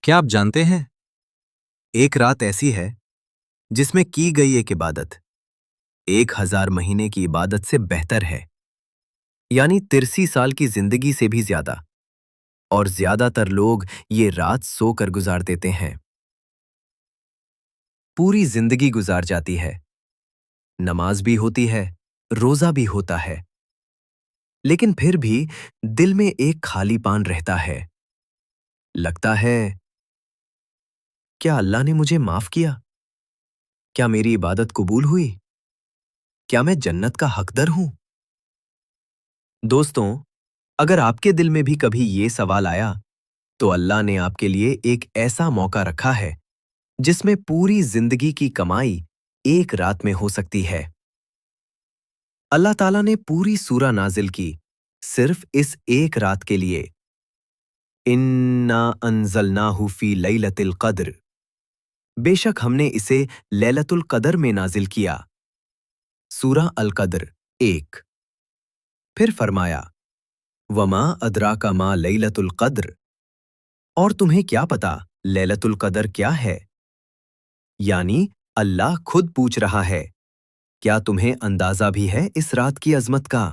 क्या आप जानते हैं, एक रात ऐसी है जिसमें की गई एक इबादत 1000 महीने की इबादत से बेहतर है। यानी 83 साल की जिंदगी से भी ज्यादा। और ज्यादातर लोग ये रात सोकर गुजार देते हैं। पूरी जिंदगी गुजार जाती है, नमाज भी होती है, रोजा भी होता है, लेकिन फिर भी दिल में एक खालीपन रहता है। लगता है, क्या अल्लाह ने मुझे माफ किया? क्या मेरी इबादत कबूल हुई? क्या मैं जन्नत का हकदर हूं? दोस्तों, अगर आपके दिल में भी कभी ये सवाल आया, तो अल्लाह ने आपके लिए एक ऐसा मौका रखा है जिसमें पूरी जिंदगी की कमाई एक रात में हो सकती है। अल्लाह ताला ने पूरी सूरा नाजिल की सिर्फ इस एक रात के लिए। इन्ना अंज़लनाहु फी लैलतिल क़द्र। बेशक हमने इसे लैलतुल क़द्र में नाजिल किया। सूरा अल क़द्र 1। फिर फरमाया, वमा अदराका मा लैलतुल क़द्र। और तुम्हें क्या पता लैलतुल क़द्र क्या है? यानी अल्लाह खुद पूछ रहा है, क्या तुम्हें अंदाजा भी है इस रात की अजमत का?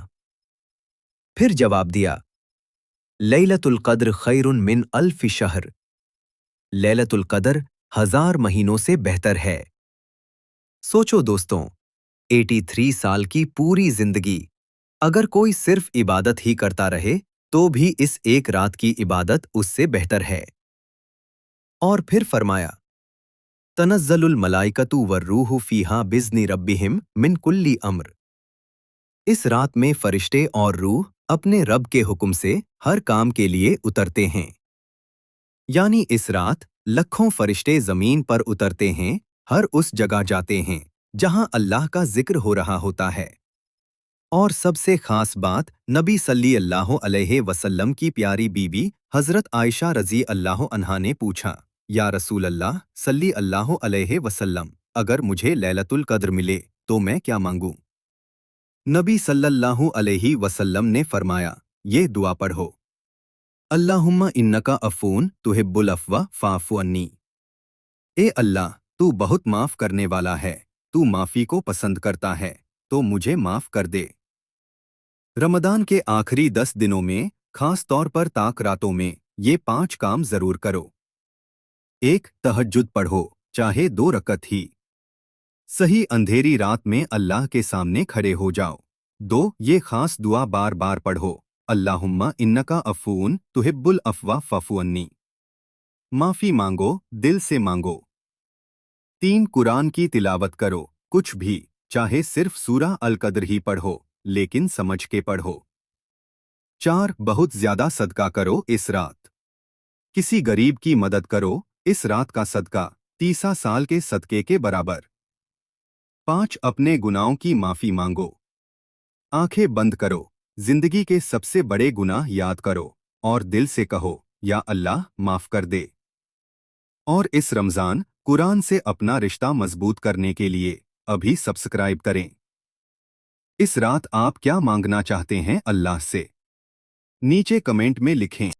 फिर जवाब दिया, लैलतुल क़द्र खैरुन मिन अल्फ़ि शहर। लैलतुल क़द्र 1000 महीनों से बेहतर है। सोचो दोस्तों, 83 साल की पूरी जिंदगी अगर कोई सिर्फ इबादत ही करता रहे तो भी इस एक रात की इबादत उससे बेहतर है। और फिर फरमाया, तनज़्ज़लुल मलाइकतु वर्रूहु फ़ीहा बिज़्नि रब्बिहिम मिन कुल्ली अम्र। इस रात में फरिश्ते और रूह अपने रब के हुक्म से हर काम के लिए उतरते हैं। यानी इस रात लाखों फरिश्ते जमीन पर उतरते हैं, हर उस जगह जाते हैं जहां अल्लाह का जिक्र हो रहा होता है। और सबसे खास बात, नबी सल्लल्लाहु अलैहि वसल्लम की प्यारी बीबी हजरत आयशा रज़ी अल्लाह अन्हा ने पूछा, या रसूल अल्लाह सल्लल्लाहु अलैहि वसल्लम, अगर मुझे लैलतुल क़द्र मिले तो मैं क्या मांगूं? नबी सल्लल्लाहु अलैहि वसल्लम ने फरमाया, ये दुआ पढ़ो, अल्लाहुम्मा इन्नका अफ़ून तुहिब्बुल अफ़्वा फ़ाफ़ु अन्नी। ए अल्लाह, तू बहुत माफ करने वाला है, तू माफी को पसंद करता है, तो मुझे माफ कर दे। रमदान के आखिरी 10 दिनों में, खास तौर पर ताक रातों में, ये 5 काम जरूर करो। 1. तहज्जुद पढ़ो, चाहे 2 रकत ही। सही अंधेरी रात में अल्लाह के सामने खड़े हो जाओ। 2. ये खास दुआ बार बार पढ़ो, अल्लाहुम्मा इन्नका अफ़ून तुहिब्बुल अफ़्वा फ़अफ़ु अन्नी। माफी मांगो, दिल से मांगो। 3. कुरान की तिलावत करो, कुछ भी, चाहे सिर्फ सूरा अल क़द्र ही पढ़ो, लेकिन समझ के पढ़ो। 4. बहुत ज्यादा सदका करो इस रात। किसी गरीब की मदद करो, इस रात का सदका 30 साल के सदके के बराबर। 5. अपने गुनाहों की माफी मांगो। आंखें बंद करो, जिंदगी के सबसे बड़े गुनाह याद करो और दिल से कहो, या अल्लाह माफ कर दे। और इस रमजान कुरान से अपना रिश्ता मजबूत करने के लिए अभी सब्सक्राइब करें। इस रात आप क्या मांगना चाहते हैं अल्लाह से? नीचे कमेंट में लिखें।